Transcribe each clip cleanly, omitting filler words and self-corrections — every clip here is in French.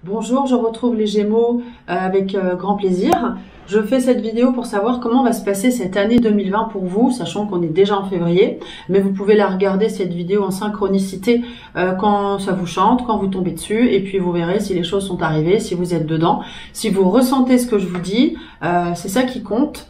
Bonjour, je retrouve les Gémeaux avec grand plaisir. Je fais cette vidéo pour savoir comment va se passer cette année 2020 pour vous, sachant qu'on est déjà en février. Mais vous pouvez la regarder, cette vidéo, en synchronicité quand ça vous chante, quand vous tombez dessus. Et puis vous verrez si les choses sont arrivées, si vous êtes dedans. Si vous ressentez ce que je vous dis, c'est ça qui compte.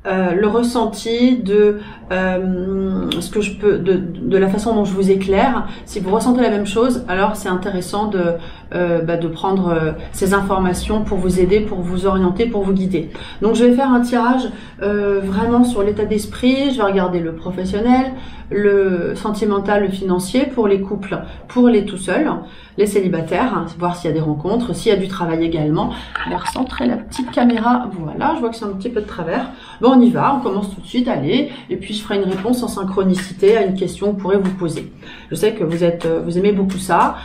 Le ressenti de ce que je peux, de la façon dont je vous éclaire. Si vous ressentez la même chose, alors c'est intéressant de prendre ces informations pour vous aider, pour vous orienter, pour vous guider. Donc je vais faire un tirage vraiment sur l'état d'esprit. Je vais regarder le professionnel, le sentimental, le financier, pour les couples, pour les tout seuls, les célibataires, hein, voir s'il y a des rencontres, s'il y a du travail également. Je vais recentrer la petite caméra. Voilà, je vois que c'est un petit peu de travers. Bon, on y va, on commence tout de suite, allez. Et puis je ferai une réponse en synchronicité à une question que vous pourrez vous poser. Je sais que vous aimez beaucoup ça,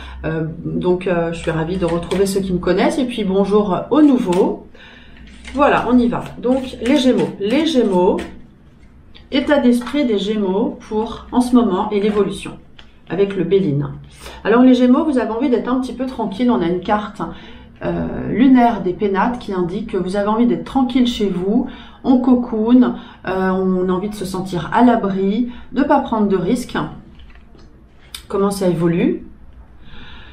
donc je suis ravie de retrouver ceux qui me connaissent. Et puis bonjour aux nouveaux. Voilà, on y va. Donc les Gémeaux, état d'esprit des Gémeaux pour en ce moment et l'évolution avec le Béline. Alors les Gémeaux, vous avez envie d'être un petit peu tranquille. On a une carte lunaire des pénates qui indique que vous avez envie d'être tranquille chez vous, on cocoon, on a envie de se sentir à l'abri, de ne pas prendre de risques. Comment ça évolue?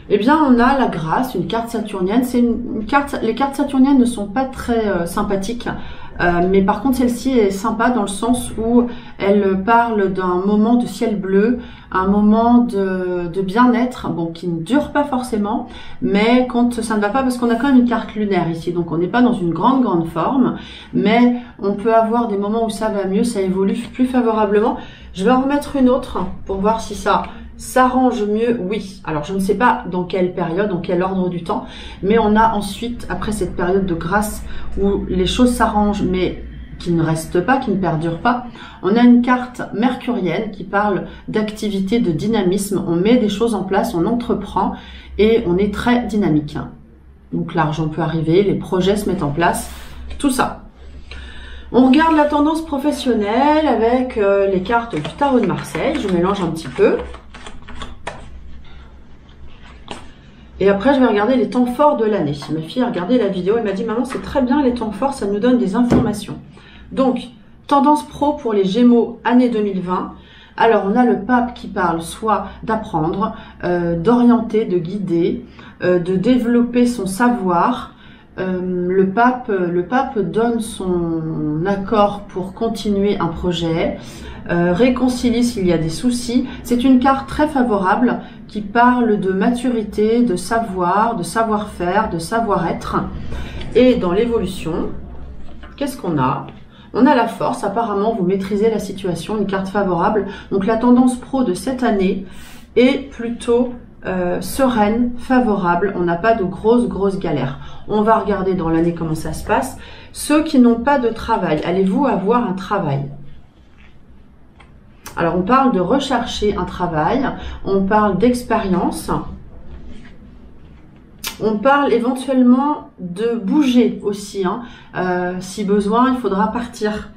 Eh bien, on a la grâce, une carte saturnienne. C'est une carte. Les cartes saturniennes ne sont pas très sympathiques, mais par contre, celle-ci est sympa dans le sens où elle parle d'un moment de ciel bleu, un moment de bien-être, bon, qui ne dure pas forcément, mais quand ça ne va pas, parce qu'on a quand même une carte lunaire ici, donc on n'est pas dans une grande forme, mais on peut avoir des moments où ça va mieux, ça évolue plus favorablement. Je vais en remettre une autre pour voir si ça s'arrange mieux. Oui, alors je ne sais pas dans quelle période, dans quel ordre du temps, mais on a ensuite, après cette période de grâce où les choses s'arrangent mais qui ne restent pas, qui ne perdurent pas, on a une carte mercurienne qui parle d'activité, de dynamisme. On met des choses en place, on entreprend et on est très dynamique. Donc l'argent peut arriver, les projets se mettent en place, tout ça. On regarde la tendance professionnelle avec les cartes du tarot de Marseille. Je mélange un petit peu. Et après, je vais regarder les temps forts de l'année. Ma fille a regardé la vidéo, elle m'a dit « Maman, c'est très bien les temps forts, ça nous donne des informations. » Donc, tendance pro pour les Gémeaux, année 2020. Alors, on a le pape qui parle soit d'apprendre, d'orienter, de guider, de développer son savoir. Le pape donne son accord pour continuer un projet, réconcilie s'il y a des soucis. C'est une carte très favorable qui parle de maturité, de savoir, de savoir-faire, de savoir-être. Et dans l'évolution, qu'est-ce qu'on a? On a la force, apparemment vous maîtrisez la situation, une carte favorable. Donc la tendance pro de cette année est plutôt sereine, favorable. On n'a pas de grosses galères. On va regarder dans l'année comment ça se passe. Ceux qui n'ont pas de travail, allez-vous avoir un travail? Alors on parle de rechercher un travail, on parle d'expérience, on parle éventuellement de bouger aussi, hein. Si besoin, il faudra partir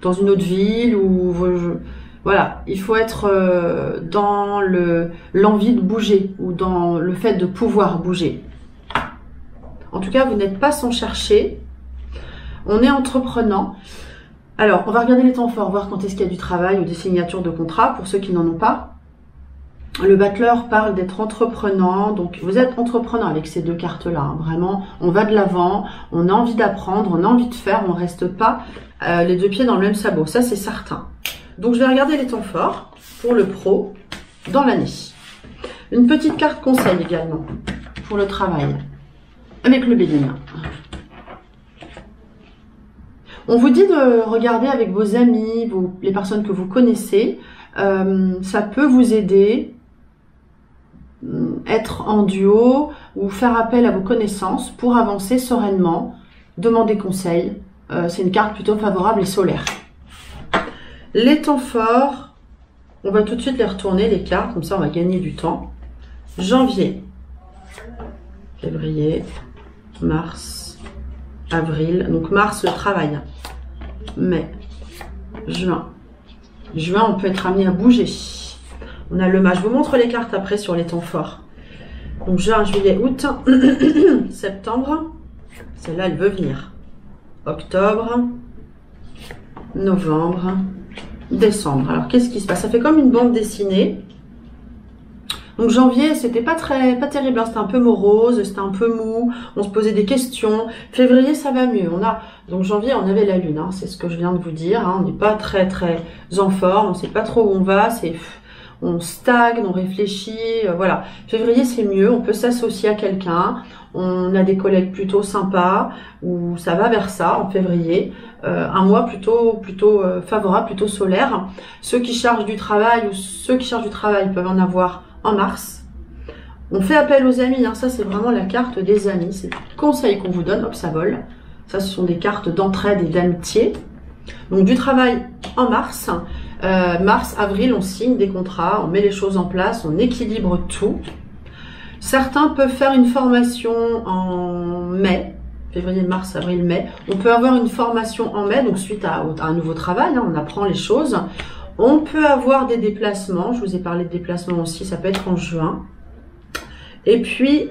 dans une autre ville ou voilà, il faut être dans l'envie de bouger ou dans le fait de pouvoir bouger. En tout cas, vous n'êtes pas sans chercher. On est entreprenant. Alors, on va regarder les temps forts, voir quand est-ce qu'il y a du travail ou des signatures de contrat pour ceux qui n'en ont pas. Le battleur parle d'être entreprenant. Donc, vous êtes entrepreneur avec ces deux cartes-là. Hein. Vraiment, on va de l'avant, on a envie d'apprendre, on a envie de faire, on ne reste pas les deux pieds dans le même sabot. Ça, c'est certain. Donc, je vais regarder les temps forts pour le pro dans l'année. Une petite carte conseil également pour le travail avec le Béline. On vous dit de regarder avec vos amis, les personnes que vous connaissez. Ça peut vous aider, être en duo ou faire appel à vos connaissances pour avancer sereinement, demander conseil. C'est une carte plutôt favorable et solaire. Les temps forts, on va tout de suite les retourner, les cartes, comme ça on va gagner du temps. Janvier, février, mars, avril, donc mars le travail, mai, juin. On peut être amené à bouger. On a le mage. Je vous montre les cartes après sur les temps forts. Donc juin, juillet, août, septembre, celle-là elle veut venir. Octobre, novembre, décembre. Alors qu'est-ce qui se passe? Ça fait comme une bande dessinée. Donc janvier, c'était pas terrible, hein. C'était un peu morose, c'était un peu mou, on se posait des questions. Février, ça va mieux. Donc janvier, on avait la lune, hein. C'est ce que je viens de vous dire, hein. On n'est pas très en forme, on sait pas trop où on va, on stagne, on réfléchit, voilà. Février, c'est mieux, on peut s'associer à quelqu'un, on a des collègues plutôt sympas, ou ça va vers ça en février. Un mois plutôt favorable, plutôt solaire. Ceux qui chargent du travail peuvent en avoir en mars. On fait appel aux amis, hein. Ça c'est vraiment la carte des amis, c'est le conseil qu'on vous donne, hop ça vole. Ça ce sont des cartes d'entraide et d'amitié. Donc du travail en mars. Mars, avril, on signe des contrats, on met les choses en place, on équilibre tout. Certains peuvent faire une formation en mai, février, mars, avril, mai. On peut avoir une formation en mai, donc suite à un nouveau travail, hein, on apprend les choses. On peut avoir des déplacements, je vous ai parlé de déplacements aussi, ça peut être en juin. Et puis,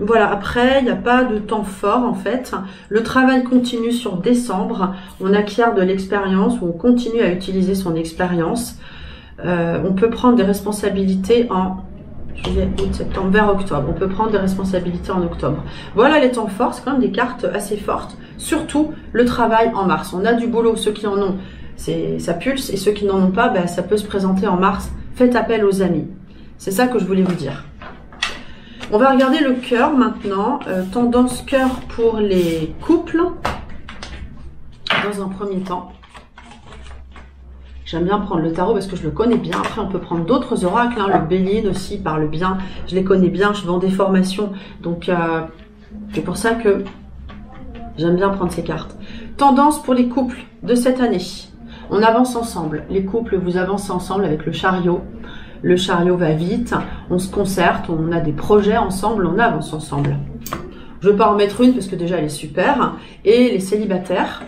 voilà, après, il n'y a pas de temps fort en fait. Le travail continue sur décembre. On acquiert de l'expérience ou on continue à utiliser son expérience. On peut prendre des responsabilités en juillet, août, septembre, vers octobre. On peut prendre des responsabilités en octobre. Voilà les temps forts, c'est quand même des cartes assez fortes. Surtout le travail en mars. On a du boulot, ceux qui en ont, ça pulse. Et ceux qui n'en ont pas, ben, ça peut se présenter en mars. Faites appel aux amis. C'est ça que je voulais vous dire. On va regarder le cœur maintenant, tendance cœur pour les couples, dans un premier temps. J'aime bien prendre le tarot parce que je le connais bien. Après, on peut prendre d'autres oracles, hein. Le Béline aussi parle bien, je les connais bien, je vends des formations. Donc, c'est pour ça que j'aime bien prendre ces cartes. Tendance pour les couples de cette année. On avance ensemble. Les couples, vous avancez ensemble avec le chariot. Le chariot va vite, on se concerte, on a des projets ensemble, on avance ensemble. Je ne vais pas en mettre une parce que déjà elle est super. Et les célibataires,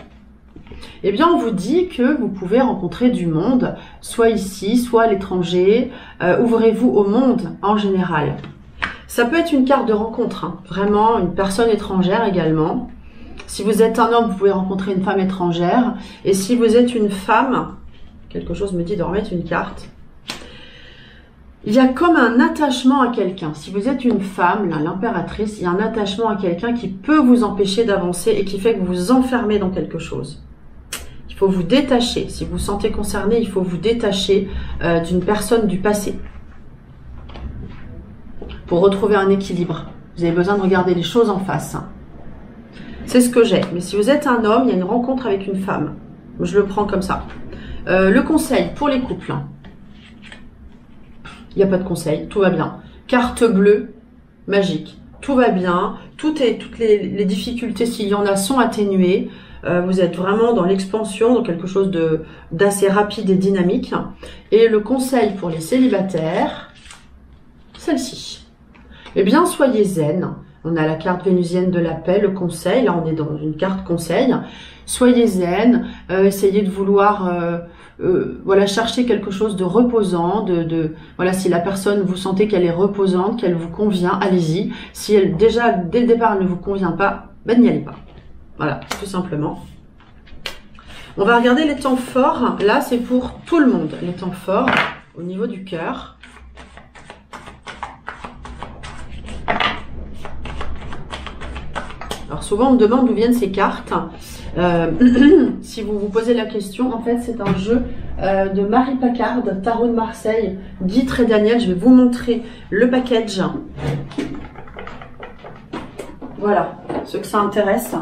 eh bien on vous dit que vous pouvez rencontrer du monde, soit ici, soit à l'étranger. Ouvrez-vous au monde en général. Ça peut être une carte de rencontre, hein. Vraiment une personne étrangère également. Si vous êtes un homme, vous pouvez rencontrer une femme étrangère. Et si vous êtes une femme, quelque chose me dit de remettre une carte. Il y a comme un attachement à quelqu'un. Si vous êtes une femme, l'impératrice, il y a un attachement à quelqu'un qui peut vous empêcher d'avancer et qui fait que vous vous enfermez dans quelque chose. Il faut vous détacher. Si vous vous sentez concerné, il faut vous détacher d'une personne du passé pour retrouver un équilibre. Vous avez besoin de regarder les choses en face. C'est ce que j'ai. Mais si vous êtes un homme, il y a une rencontre avec une femme. Je le prends comme ça. Le conseil pour les couples. Il n'y a pas de conseil, tout va bien. Carte bleue, magique. Tout va bien, toutes les difficultés, s'il y en a, sont atténuées. Vous êtes vraiment dans l'expansion, dans quelque chose d'assez rapide et dynamique. Et le conseil pour les célibataires, celle-ci. Eh bien, soyez zen. On a la carte vénusienne de la paix, le conseil. Là, on est dans une carte conseil. Soyez zen, essayez de vouloir... voilà, chercher quelque chose de reposant, voilà, si la personne, vous sentez qu'elle est reposante, qu'elle vous convient, allez-y. Si elle, déjà, dès le départ, elle ne vous convient pas, ben n'y allez pas. Voilà, tout simplement. On va regarder les temps forts. Là, c'est pour tout le monde. Les temps forts au niveau du cœur. Alors, souvent, on me demande d'où viennent ces cartes. Si vous vous posez la question, en fait c'est un jeu de Marie Paccard, Tarot de Marseille, Guy Trédaniel. Je vais vous montrer le package. Voilà, ceux que ça intéresse,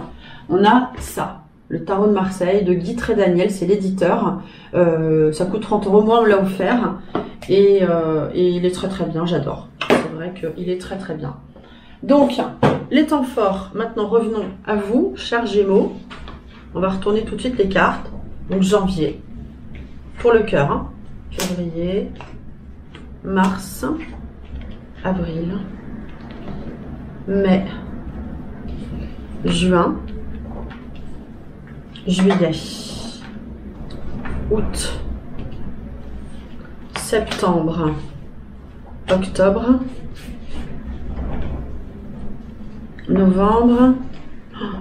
on a ça, le Tarot de Marseille de Guy Trédaniel, c'est l'éditeur. Ça coûte 30 €, moi on me l'a offert et il est très très bien, j'adore. C'est vrai qu'il est très très bien. Donc les temps forts, maintenant revenons à vous, chers Gémeaux. On va retourner tout de suite les cartes. Donc janvier, pour le cœur, hein. Février, mars, avril, mai, juin, juillet, août, septembre, octobre, novembre.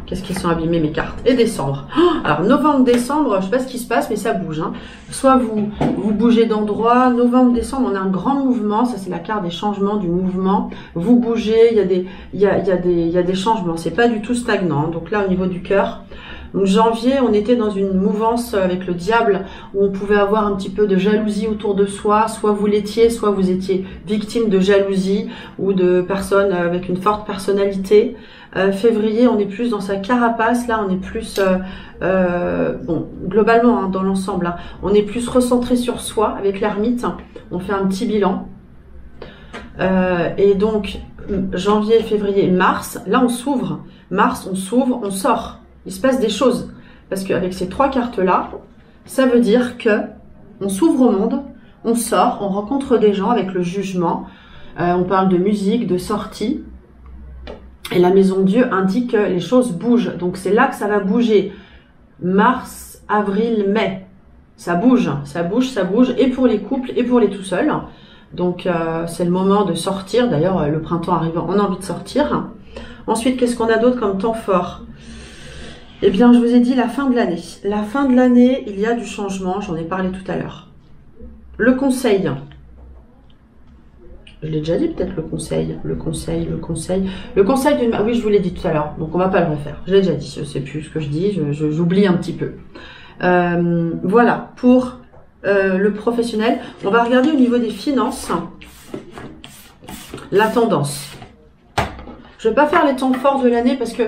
Qu'est-ce qu'ils sont abîmés mes cartes. Et décembre. Alors novembre, décembre, je ne sais pas ce qui se passe, mais ça bouge. Hein. Soit vous bougez d'endroit. Novembre, décembre, on a un grand mouvement. Ça c'est la carte des changements, du mouvement. Vous bougez, il y a des changements. C'est pas du tout stagnant. Donc là au niveau du cœur. Donc janvier, on était dans une mouvance avec le diable où on pouvait avoir un petit peu de jalousie autour de soi. Soit vous l'étiez, soit vous étiez victime de jalousie ou de personnes avec une forte personnalité. Février, on est plus dans sa carapace. Là, on est plus, bon, globalement, hein, dans l'ensemble, hein, on est plus recentré sur soi avec l'ermite. On fait un petit bilan. Et donc, janvier, février, mars, là, on s'ouvre. Mars, on s'ouvre, on sort. Il se passe des choses. Parce qu'avec ces trois cartes-là, ça veut dire que on s'ouvre au monde, on sort, on rencontre des gens avec le jugement. On parle de musique, de sortie. Et la maison Dieu indique que les choses bougent. Donc c'est là que ça va bouger. Mars, avril, mai. Ça bouge, ça bouge, ça bouge. Et pour les couples et pour les tout seuls. Donc c'est le moment de sortir. D'ailleurs, le printemps arrivant, on a envie de sortir. Ensuite, qu'est-ce qu'on a d'autre comme temps fort? Eh bien, je vous ai dit la fin de l'année. La fin de l'année, il y a du changement. J'en ai parlé tout à l'heure. Le conseil. Je l'ai déjà dit peut-être le conseil d'une... Oui, je vous l'ai dit tout à l'heure, donc on va pas le refaire. Je l'ai déjà dit, je sais plus ce que je dis, j'oublie un petit peu. Voilà, pour le professionnel. On va regarder au niveau des finances, la tendance. Je vais pas faire les temps forts de l'année parce que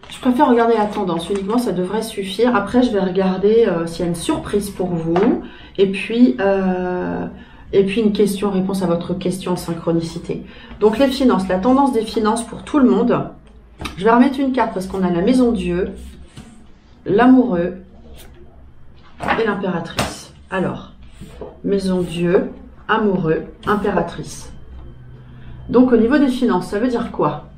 je préfère regarder la tendance. Uniquement, ça devrait suffire. Après, je vais regarder s'il y a une surprise pour vous. Et puis une question-réponse à votre question en synchronicité. Donc les finances, la tendance des finances pour tout le monde. Je vais remettre une carte parce qu'on a la maison Dieu, l'amoureux et l'impératrice. Alors, maison Dieu, amoureux, impératrice. Donc au niveau des finances, ça veut dire quoi?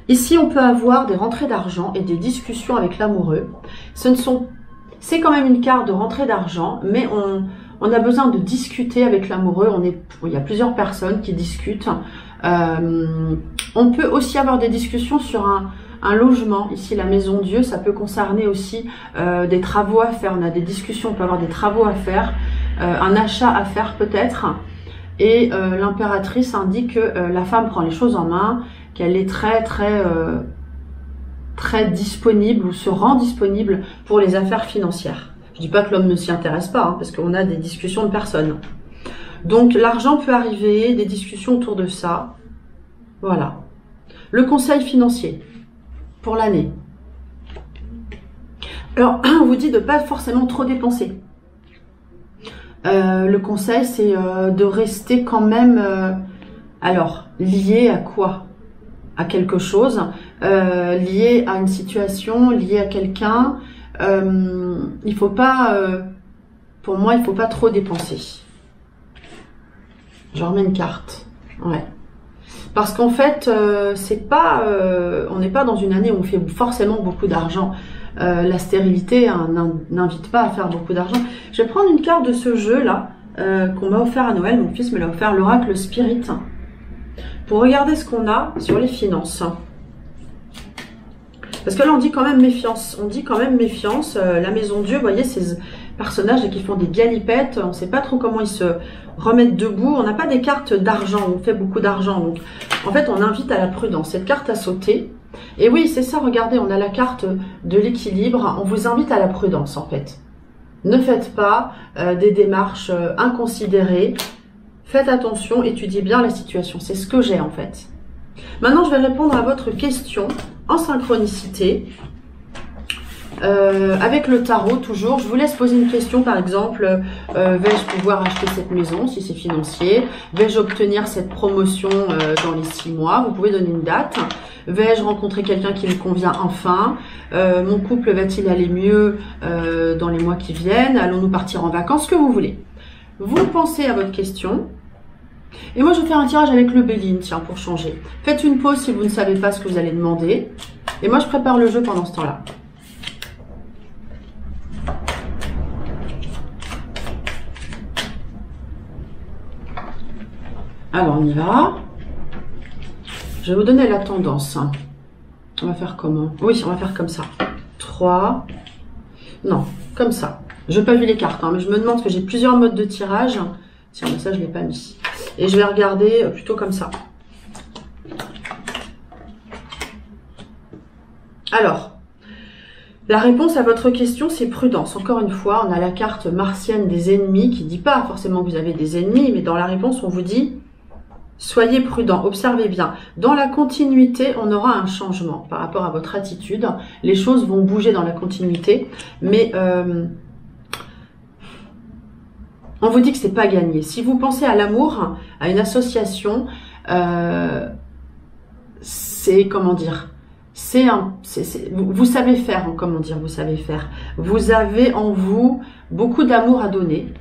Ici, on peut avoir des rentrées d'argent et des discussions avec l'amoureux. C'est quand même une carte de rentrée d'argent, mais on a besoin de discuter avec l'amoureux. Il y a plusieurs personnes qui discutent. On peut aussi avoir des discussions sur un logement. Ici, la maison Dieu, ça peut concerner aussi des travaux à faire. On a des discussions, on peut avoir des travaux à faire, un achat à faire peut-être. Et l'impératrice indique que la femme prend les choses en main, qu'elle est très disponible ou se rend disponible pour les affaires financières. Je dis pas que l'homme ne s'y intéresse pas, hein, parce qu'on a des discussions de personnes. Donc l'argent peut arriver, des discussions autour de ça. Voilà. Le conseil financier pour l'année. Alors, on vous dit de pas forcément trop dépenser. Le conseil, c'est de rester quand même, alors, lié à quoi? À quelque chose, lié à une situation, lié à quelqu'un. Il faut pas, pour moi, il faut pas trop dépenser. Je remets une carte. Ouais. Parce qu'en fait, c'est pas, on n'est pas dans une année où on fait forcément beaucoup d'argent. La stérilité n'invite pas à faire beaucoup d'argent. Je vais prendre une carte de ce jeu-là qu'on m'a offert à Noël. Mon fils me l'a offert, l'oracle Spirit, pour regarder ce qu'on a sur les finances. Parce que là, on dit quand même méfiance. On dit quand même méfiance. La maison Dieu, vous voyez, ces personnages qui font des galipettes. On ne sait pas trop comment ils se remettent debout. On n'a pas des cartes d'argent. On fait beaucoup d'argent. Donc, en fait, on invite à la prudence. Cette carte a sauté. Et oui, c'est ça. Regardez, on a la carte de l'équilibre. On vous invite à la prudence, en fait. Ne faites pas des démarches inconsidérées. Faites attention, étudiez bien la situation. C'est ce que j'ai, en fait. Maintenant, je vais répondre à votre question en synchronicité. Avec le tarot, toujours, je vous laisse poser une question, par exemple, vais-je pouvoir acheter cette maison, si c'est financier? Vais-je obtenir cette promotion dans les 6 mois? Vous pouvez donner une date. Vais-je rencontrer quelqu'un qui me convient enfin? Mon couple va-t-il aller mieux dans les mois qui viennent? Allons-nous partir en vacances? Ce que vous voulez. Vous pensez à votre question. Et moi, je vais faire un tirage avec le Béline, tiens, pour changer. Faites une pause si vous ne savez pas ce que vous allez demander. Et moi, je prépare le jeu pendant ce temps-là. Alors, on y va. Je vais vous donner la tendance. On va faire comment? Oui, on va faire comme ça. 3. Non, comme ça. Je n'ai pas vu les cartes, hein, mais je me demande que j'ai plusieurs modes de tirage. Tiens, mais ça, je ne l'ai pas mis. Et je vais regarder plutôt comme ça. Alors, la réponse à votre question, c'est prudence. Encore une fois, on a la carte martienne des ennemis qui ne dit pas forcément que vous avez des ennemis, mais dans la réponse, on vous dit soyez prudent, observez bien. Dans la continuité, on aura un changement par rapport à votre attitude. Les choses vont bouger dans la continuité, mais on vous dit que c'est pas gagné. Si vous pensez à l'amour, à une association, c'est comment dire? Vous savez faire, comment dire, vous savez faire. Vous avez en vous beaucoup d'amour à donner.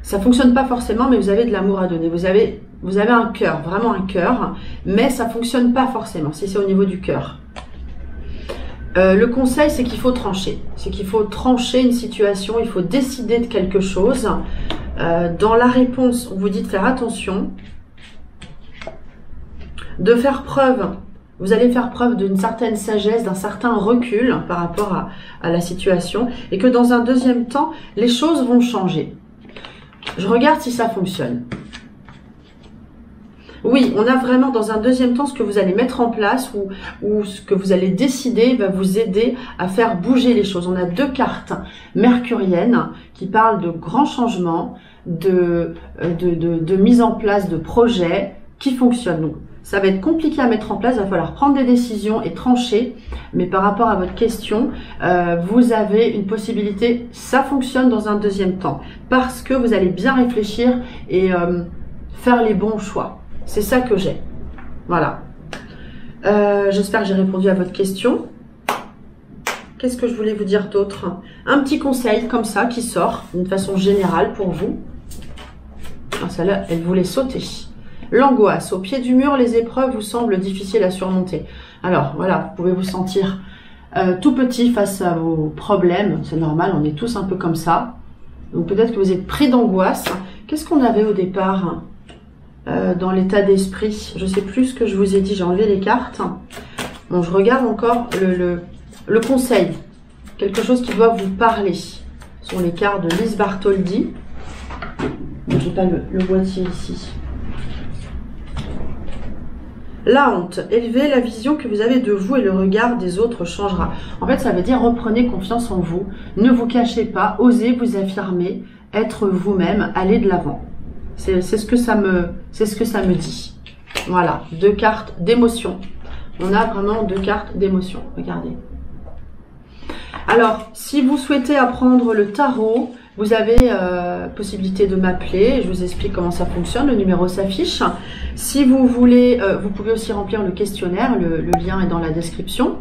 Ça fonctionne pas forcément, mais vous avez de l'amour à donner. Vous avez un cœur, vraiment un cœur, mais ça fonctionne pas forcément, si c'est au niveau du cœur. Le conseil, c'est qu'il faut trancher. C'est qu'il faut trancher une situation, il faut décider de quelque chose. Dans la réponse, on vous dit de faire attention, de faire preuve. Vous allez faire preuve d'une certaine sagesse, d'un certain recul par rapport à la situation, et que dans un deuxième temps, les choses vont changer. Je regarde si ça fonctionne. Oui, on a vraiment dans un deuxième temps ce que vous allez mettre en place ou ce que vous allez décider va vous aider à faire bouger les choses. On a 2 cartes mercuriennes qui parlent de grands changements, de mise en place de projets qui fonctionnent. Donc, ça va être compliqué à mettre en place, il va falloir prendre des décisions et trancher. Mais par rapport à votre question, vous avez une possibilité, ça fonctionne dans un deuxième temps. Parce que vous allez bien réfléchir et faire les bons choix. C'est ça que j'ai. Voilà. J'espère que j'ai répondu à votre question. Qu'est-ce que je voulais vous dire d'autre? Un petit conseil comme ça qui sort d'une façon générale pour vous. Ah, celle-là, elle voulait sauter. L'angoisse. Au pied du mur, les épreuves vous semblent difficiles à surmonter. Alors, voilà, vous pouvez vous sentir tout petit face à vos problèmes. C'est normal, on est tous un peu comme ça. Donc, peut-être que vous êtes pris d'angoisse. Qu'est-ce qu'on avait au départ dans l'état d'esprit? Je ne sais plus ce que je vous ai dit. J'ai enlevé les cartes. Bon, je regarde encore le conseil. Quelque chose qui doit vous parler. Ce sont les cartes de Lise Bartholdi. Je n'ai pas le boîtier ici. La honte. Élevez la vision que vous avez de vous et le regard des autres changera. En fait, ça veut dire reprenez confiance en vous. Ne vous cachez pas. Osez vous affirmer. Être vous-même. Aller de l'avant. C'est ce que ça me dit. Voilà. 2 cartes d'émotion. On a vraiment 2 cartes d'émotion. Regardez. Alors, si vous souhaitez apprendre le tarot, vous avez possibilité de m'appeler. Je vous explique comment ça fonctionne. Le numéro s'affiche. Si vous voulez, vous pouvez aussi remplir le questionnaire. Le lien est dans la description.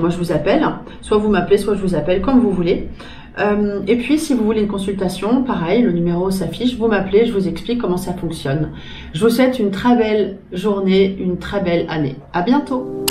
Moi, je vous appelle. Soit vous m'appelez, soit je vous appelle, comme vous voulez. Et puis, si vous voulez une consultation, pareil, le numéro s'affiche. Vous m'appelez, je vous explique comment ça fonctionne. Je vous souhaite une très belle journée, une très belle année. À bientôt.